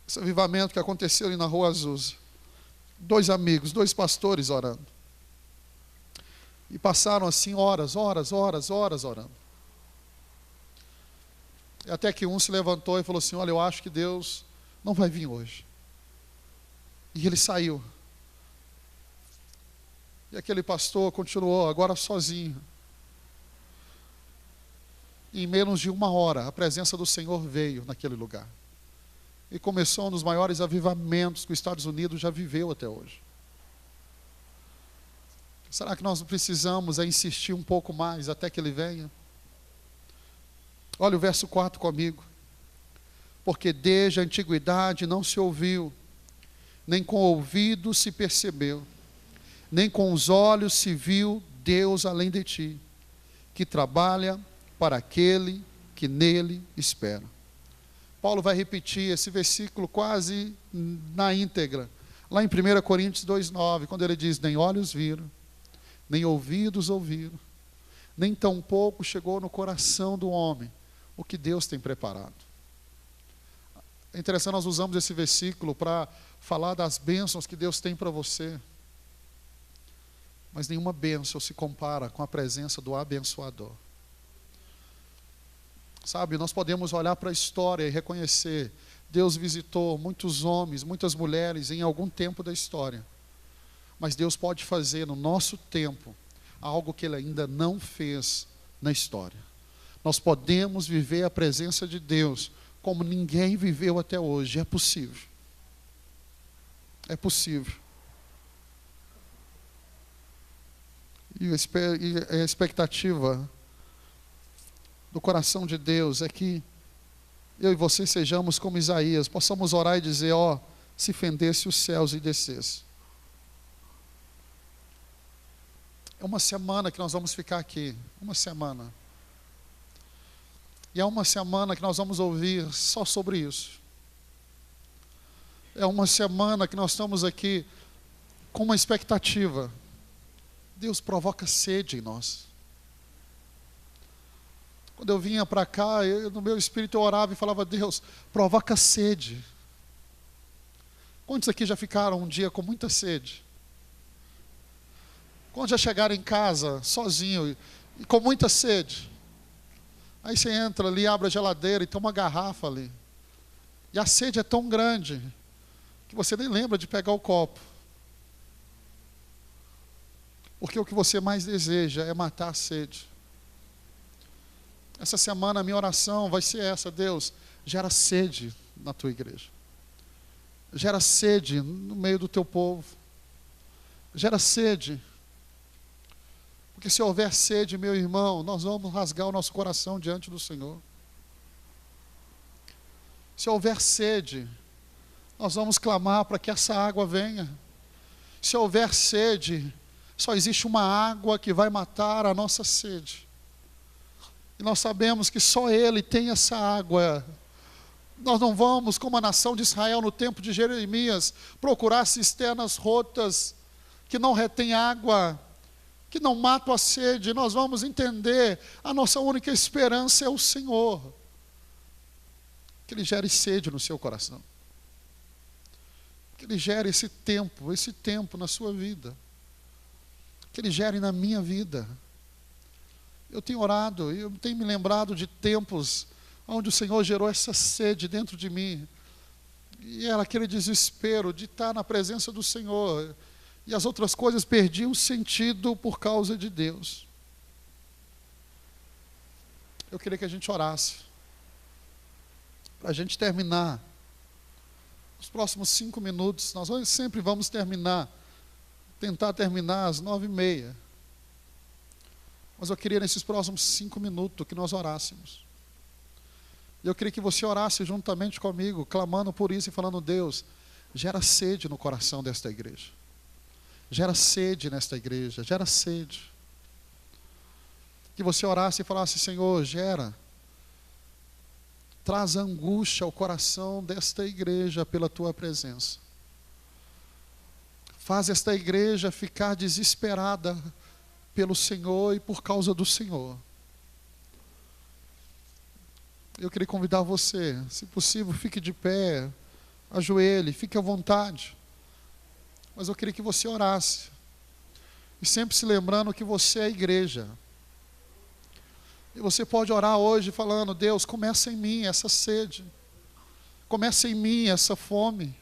Esse avivamento que aconteceu ali na Rua Azusa, 2 amigos, 2 pastores orando, e passaram assim horas orando. Até que um se levantou e falou assim: olha, eu acho que Deus não vai vir hoje. E ele saiu. E aquele pastor continuou, agora sozinho. E em menos de 1 hora, a presença do Senhor veio naquele lugar. E começou um dos maiores avivamentos que os Estados Unidos já viveu até hoje. Será que nós precisamos insistir um pouco mais até que Ele venha? Olha o verso 4 comigo. Porque desde a antiguidade não se ouviu, nem com o ouvido se percebeu, nem com os olhos se viu Deus além de ti, que trabalha para aquele que nele espera. Paulo vai repetir esse versículo quase na íntegra, lá em 1 Coríntios 2,9, quando ele diz: nem olhos viram, nem ouvidos ouviram, nem tampouco chegou no coração do homem o que Deus tem preparado. É interessante, nós usamos esse versículo para falar das bênçãos que Deus tem para você. Mas nenhuma bênção se compara com a presença do abençoador. Sabe, nós podemos olhar para a história e reconhecer, Deus visitou muitos homens, muitas mulheres em algum tempo da história. Mas Deus pode fazer no nosso tempo algo que Ele ainda não fez na história. Nós podemos viver a presença de Deus como ninguém viveu até hoje. É possível. É possível. E a expectativa do coração de Deus é que eu e você sejamos como Isaías, possamos orar e dizer: ó, se fendesse os céus e descesse. É uma semana que nós vamos ficar aqui, uma semana. E é uma semana que nós vamos ouvir só sobre isso. É uma semana que nós estamos aqui com uma expectativa. Deus provoca sede em nós. Quando eu vinha para cá, no meu espírito eu orava e falava: Deus, provoca sede. Quantos aqui já ficaram um dia com muita sede? Quando já chegaram em casa, sozinho, e com muita sede? Aí você entra ali, abre a geladeira e tem uma garrafa ali. E a sede é tão grande que você nem lembra de pegar o copo. Porque o que você mais deseja é matar a sede. Essa semana a minha oração vai ser essa: Deus, gera sede na tua igreja. Gera sede no meio do teu povo. Gera sede. Porque se houver sede, meu irmão, nós vamos rasgar o nosso coração diante do Senhor. Se houver sede, nós vamos clamar para que essa água venha. Se houver sede, só existe uma água que vai matar a nossa sede. E nós sabemos que só Ele tem essa água. Nós não vamos, como a nação de Israel no tempo de Jeremias, procurar cisternas rotas que não retêm água, que não matam a sede. Nós vamos entender, a nossa única esperança é o Senhor. Que Ele gere sede no seu coração. Que Ele gere esse tempo na sua vida. Que Ele gere na minha vida. Eu tenho orado, eu tenho me lembrado de tempos onde o Senhor gerou essa sede dentro de mim. E era aquele desespero de estar na presença do Senhor. E as outras coisas perdiam sentido por causa de Deus. eu queria que a gente orasse, para a gente terminar. Os próximos 5 minutos, nós sempre vamos tentar terminar às 9h30. Mas eu queria nesses próximos 5 minutos que nós orássemos. E eu queria que você orasse juntamente comigo, clamando por isso e falando: Deus, gera sede no coração desta igreja. Gera sede nesta igreja, gera sede. Que você orasse e falasse: Senhor, traz angústia ao coração desta igreja pela tua presença. Faz esta igreja ficar desesperada pelo Senhor e por causa do Senhor. Eu queria convidar você, se possível, fique de pé, ajoelhe, fique à vontade. Mas eu queria que você orasse. E sempre se lembrando que você é a igreja. E você pode orar hoje falando: Deus, começa em mim essa sede. Começa em mim essa fome.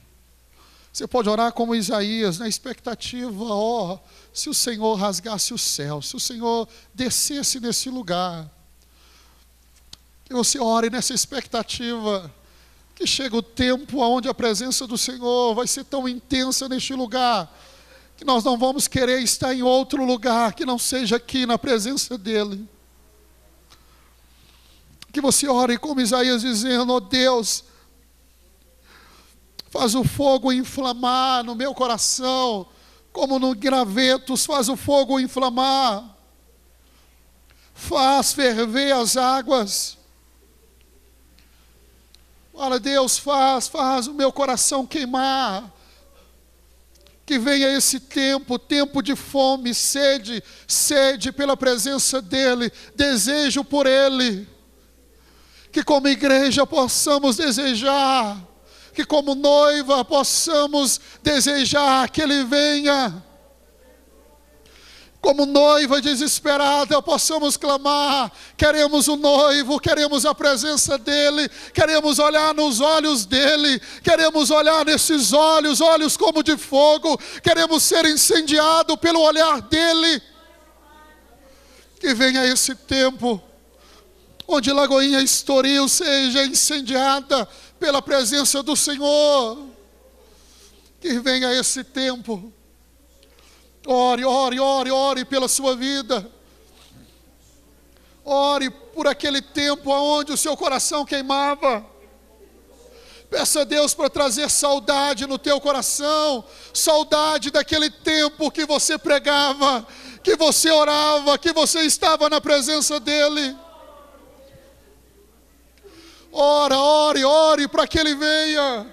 Você pode orar como Isaías, na expectativa: se o Senhor rasgasse o céu, se o Senhor descesse nesse lugar. Que você ore nessa expectativa, que chega o tempo onde a presença do Senhor vai ser tão intensa neste lugar, que nós não vamos querer estar em outro lugar, que não seja aqui na presença dEle. Que você ore como Isaías dizendo: ó Deus, faz o fogo inflamar no meu coração, como no gravetos faz o fogo inflamar. Faz ferver as águas. Olha, Deus, faz o meu coração queimar. Que venha esse tempo de fome, sede pela presença dEle, desejo por Ele. Que como igreja possamos desejar, que como noiva possamos desejar que Ele venha. Como noiva desesperada possamos clamar: queremos o noivo, queremos a presença dEle, queremos olhar nos olhos dEle, queremos olhar nesses olhos como de fogo, queremos ser incendiados pelo olhar dEle. Que venha esse tempo onde Lagoinha Estoril seja incendiada pela presença do Senhor. Que venha esse tempo. Ore pela sua vida. Ore por aquele tempo onde o seu coração queimava. Peça a Deus para trazer saudade no teu coração. Saudade daquele tempo que você pregava, que você orava, que você estava na presença dEle. Ore para que Ele venha.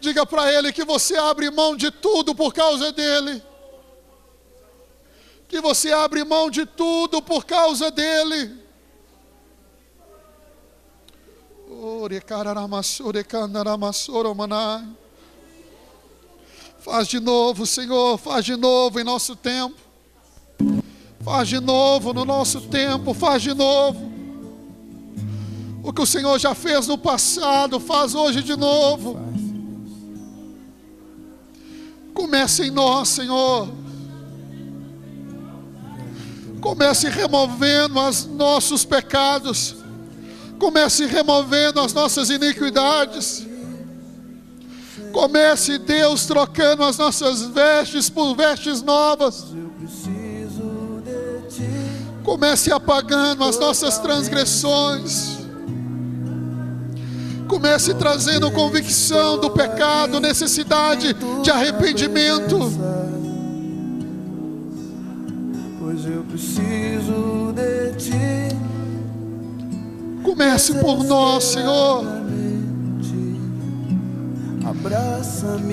Diga para Ele que você abre mão de tudo por causa dEle. Que você abre mão de tudo por causa dEle. Faz de novo, Senhor, faz de novo em nosso tempo. Faz de novo no nosso tempo, faz de novo. O que o Senhor já fez no passado, faz hoje de novo. Comece em nós, Senhor. Comece removendo os nossos pecados. Comece removendo as nossas iniquidades. Comece, Deus, trocando as nossas vestes por vestes novas. Comece apagando as nossas transgressões. Comece trazendo convicção do pecado, necessidade de arrependimento. Pois eu preciso de ti. Comece por nós, Senhor.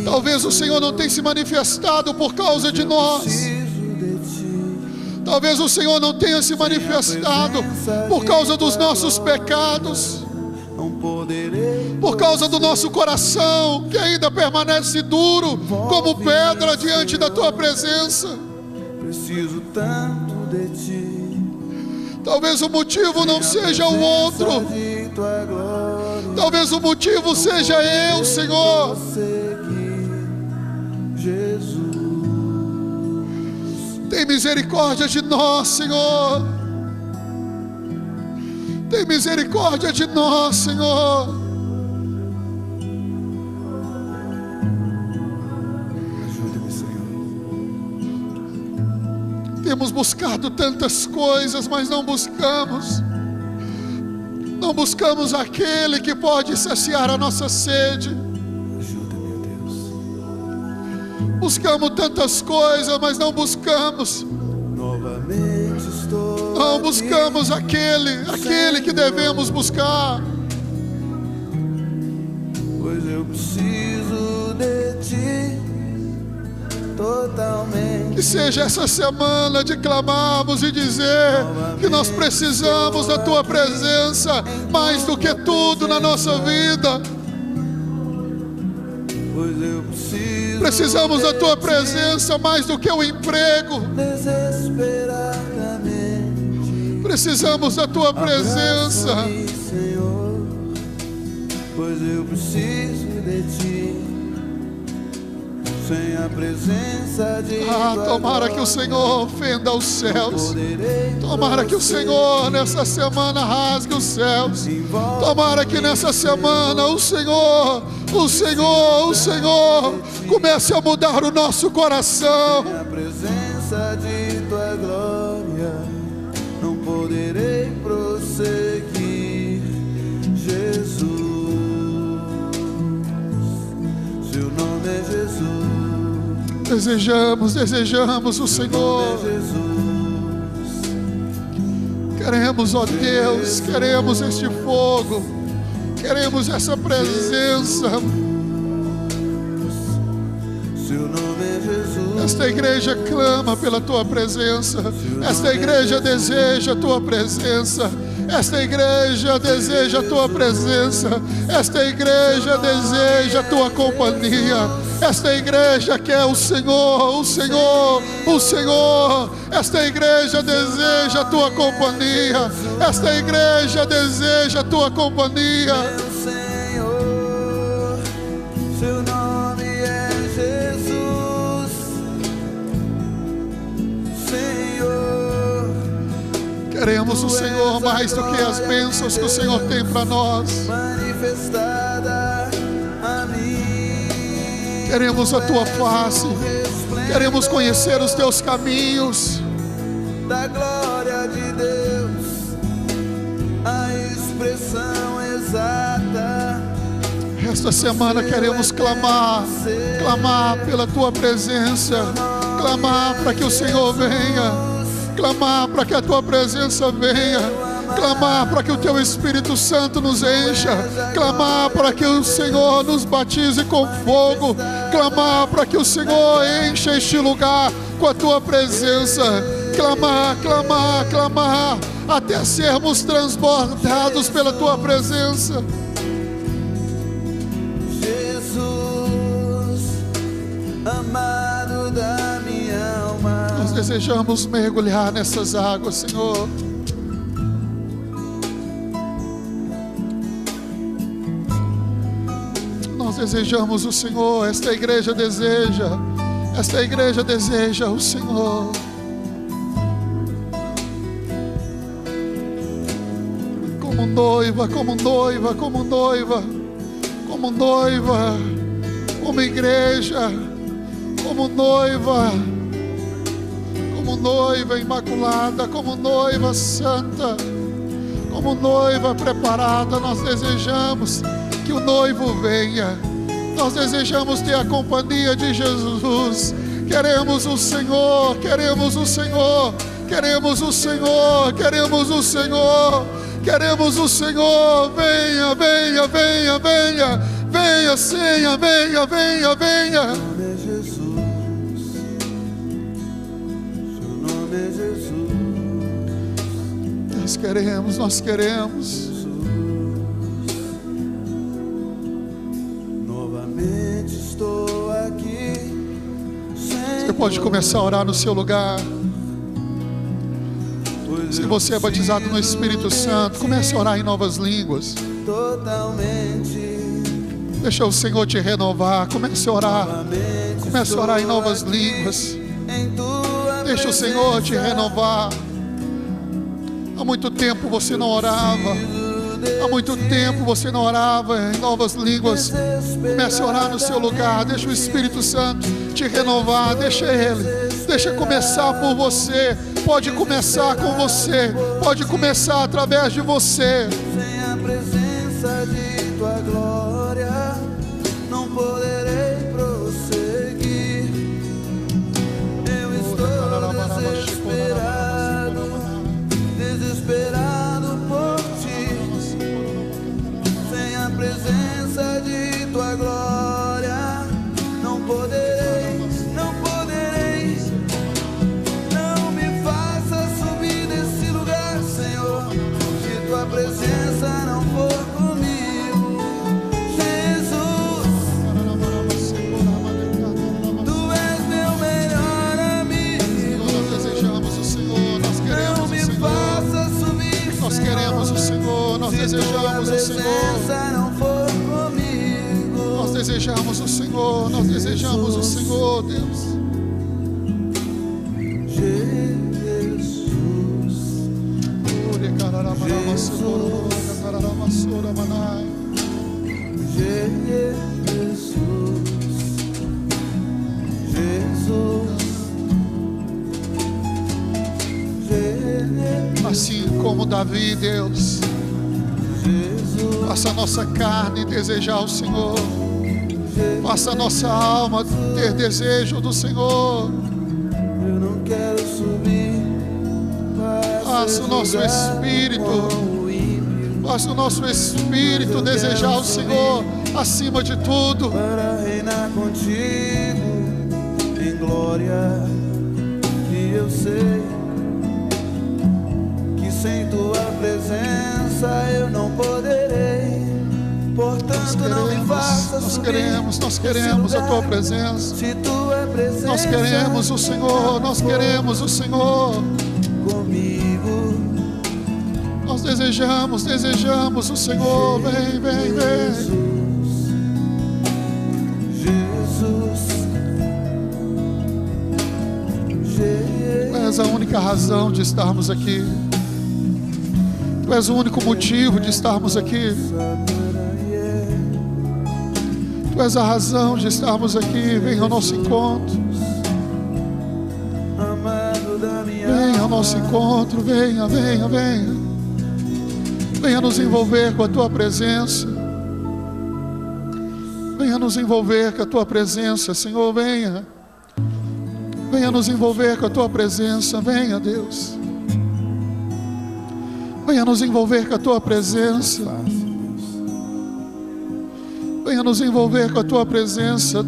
Talvez o Senhor não tenha se manifestado por causa de nós. Talvez o Senhor não tenha se manifestado por causa dos nossos pecados. Por causa do nosso coração, que ainda permanece duro como pedra diante da tua presença. Preciso tanto de ti. Talvez o motivo não seja o outro. Talvez o motivo seja eu, Senhor. Tem misericórdia de nós, Senhor. Tem misericórdia de nós, Senhor. Ajude-me, Senhor. Temos buscado tantas coisas, mas não buscamos aquele que pode saciar a nossa sede. Ajuda-me, Deus. Buscamos tantas coisas, mas não buscamos. Novamente estou Não buscamos aquele que devemos buscar. pois eu preciso de ti totalmente. Que seja essa semana de clamarmos e dizer que nós precisamos da Tua presença mais do que tudo na nossa vida. Pois eu preciso Precisamos da Tua presença mais do que o emprego. desesperadamente. Precisamos da Tua presença. Abraça-me, Senhor, pois eu preciso de ti. Sem a presença de Tomara que o Senhor ofenda os céus. Tomara que o Senhor nessa semana rasgue os céus. Tomara que nessa semana o Senhor comece a mudar o nosso coração. Sem a presença de tua glória, não poderei prosseguir, Jesus. Seu nome é Jesus. Desejamos o Senhor. Queremos, ó Deus, queremos este fogo, queremos essa presença. Seu nome é Jesus. Esta igreja clama pela Tua presença. Esta igreja deseja a Tua presença. Esta igreja deseja a Tua presença. Esta igreja deseja a Tua companhia. Esta igreja quer o Senhor, o Senhor, o Senhor. Esta igreja deseja a Tua companhia. Esta igreja deseja a Tua companhia. Meu Senhor, seu nome é Jesus. Senhor, Queremos o Senhor mais do que as bênçãos que o Senhor tem para nós. manifestada a mim. Queremos a Tua face. Queremos conhecer os Teus caminhos. Da glória de Deus, a expressão exata. Esta semana queremos clamar pela Tua presença, clamar para que o Senhor venha, clamar para que a Tua presença venha, clamar para que o Teu Espírito Santo nos encha, clamar para que o Senhor nos batize com fogo, clamar para que o Senhor encha este lugar com a Tua presença, clamar, até sermos transbordados pela Tua presença. Jesus, amado da minha alma. Nós desejamos mergulhar nessas águas, Senhor. Nós desejamos o Senhor. Esta igreja deseja o Senhor. Como noiva, como igreja, como noiva imaculada, como noiva santa, como noiva preparada. Nós desejamos que o noivo venha. Nós desejamos ter a companhia de Jesus. Queremos o Senhor, queremos o Senhor, queremos o Senhor, queremos o Senhor, queremos o Senhor. Venha, venha, venha, venha, venha, Senhor, venha, venha, venha. Seu nome é Jesus. Seu nome é Jesus. Nós queremos. Novamente estou aqui. Você pode começar a orar no seu lugar. Se você é batizado no Espírito Santo, comece a orar em novas línguas. Totalmente. Deixa o Senhor te renovar. Comece a orar. Comece a orar em novas línguas. Deixa o Senhor te renovar. Há muito tempo você não orava. Há muito tempo você não orava em novas línguas. Comece a orar no seu lugar. Deixa o Espírito Santo te renovar. Deixa Ele. Deixa começar por você. Pode começar com você. Pode começar através de você. Sem a presença de tua glória, não poderei prosseguir. Eu estou desesperado por ti. Sem a presença de tua glória, não poderei, não poderei. Não me faça subir desse lugar, Senhor, se tua presença não for comigo. Jesus, tu és meu melhor amigo. Nós desejamos o Senhor, nós queremos Não o me Senhor. faça subir, Nós queremos o Senhor, nós desejamos o Senhor. não for comigo. Nós desejamos o Senhor, nós desejamos o Senhor, Deus. Jesus, Assim como Davi, Deus, faça a nossa carne desejar o Senhor. Faça a nossa alma ter desejo do Senhor. eu não quero subir. Faça o nosso espírito, faça o nosso espírito desejar o Senhor acima de tudo. Para reinar contigo em glória. E eu sei que sem tua presença eu não poderei. Portanto, não me faça subir. Nós queremos a tua presença. Se tua presença Nós queremos o Senhor, nós queremos o Senhor. comigo. Nós desejamos o Senhor. Vem, vem, vem. Tu és a única razão de estarmos aqui. Tu és o único motivo de estarmos aqui. Tu és a razão de estarmos aqui. Venha ao nosso encontro. Venha ao nosso encontro. Venha, venha, venha. Venha nos envolver com a tua presença. Venha nos envolver com a tua presença, Senhor. Venha. Venha nos envolver com a tua presença. Venha, Deus. Venha nos envolver com a tua presença. Venha nos envolver com a tua presença.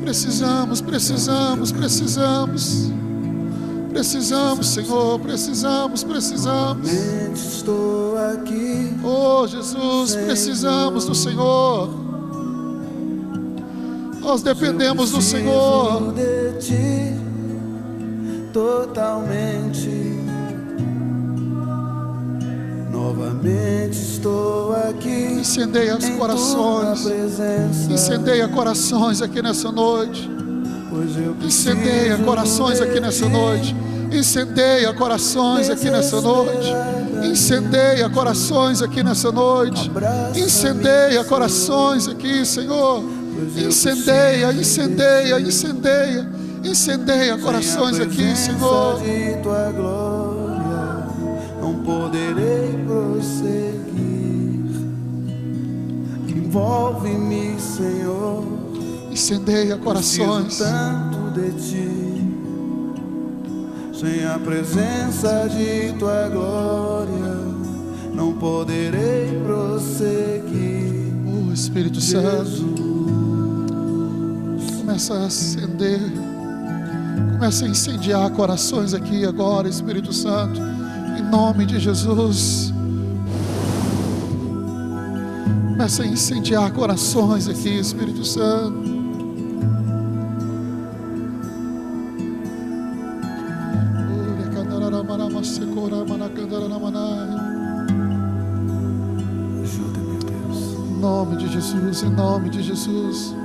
Precisamos, precisamos, precisamos. Precisamos, Senhor, precisamos, precisamos. Estou aqui. Oh, Jesus, precisamos do Senhor. Nós dependemos do Senhor. De ti, totalmente. Novamente estou aqui. Incendeia os corações. Incendeia corações aqui nessa noite. Incendeia corações aqui nessa noite. Incendeia corações aqui nessa noite. Incendeia corações aqui nessa noite. Incendeia corações aqui, Senhor. Incendeia, incendeia, incendeia. Incendeia corações aqui, Senhor. De tua glória, não poderei prosseguir. Envolve-me, Senhor. Incendeia corações. Preciso tanto de ti. Sem a presença de tua glória, não poderei prosseguir. Oh, Espírito Santo, começa a acender, começa a incendiar corações aqui agora, Espírito Santo, em nome de Jesus. Começa a incendiar corações aqui, Espírito Santo. Ajuda-me, Deus. Em nome de Jesus, em nome de Jesus.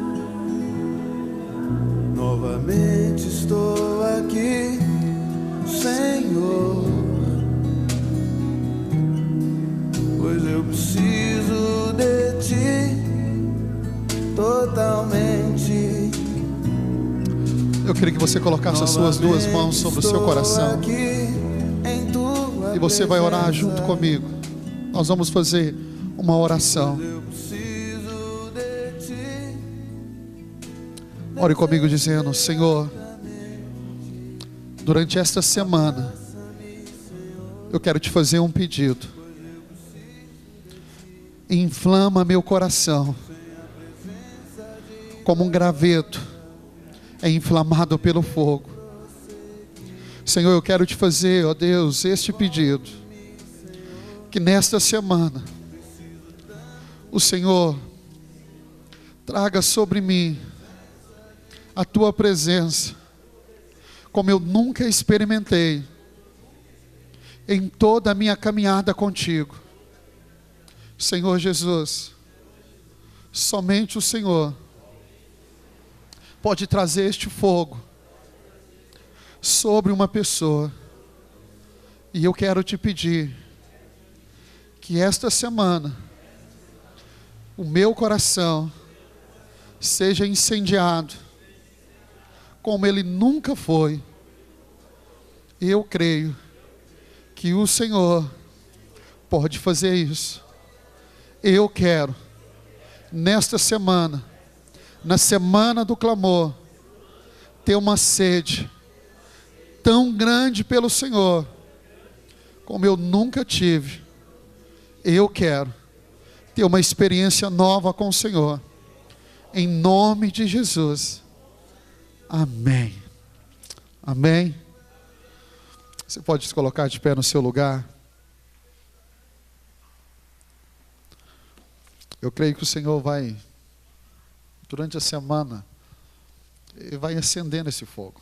Novamente estou aqui, Senhor. eu preciso de ti totalmente. Eu queria que você colocasse as suas duas mãos sobre o seu coração. E você vai orar junto comigo. Nós vamos fazer uma oração. Ore comigo dizendo: Senhor, durante esta semana eu quero te fazer um pedido. Inflama meu coração como um graveto é inflamado pelo fogo. Senhor, eu quero te fazer, ó Deus, este pedido. Que nesta semana o Senhor traga sobre mim a tua presença como eu nunca experimentei em toda a minha caminhada contigo. Senhor Jesus, somente o Senhor pode trazer este fogo sobre uma pessoa. E eu quero te pedir que esta semana o meu coração seja incendiado como ele nunca foi. Eu creio que o Senhor pode fazer isso. Eu quero, nesta semana, na semana do clamor, ter uma sede tão grande pelo Senhor, como eu nunca tive. Eu quero ter uma experiência nova com o Senhor, em nome de Jesus. Amém. Amém. Você pode se colocar de pé no seu lugar. Eu creio que o Senhor vai, durante a semana, vai acendendo esse fogo.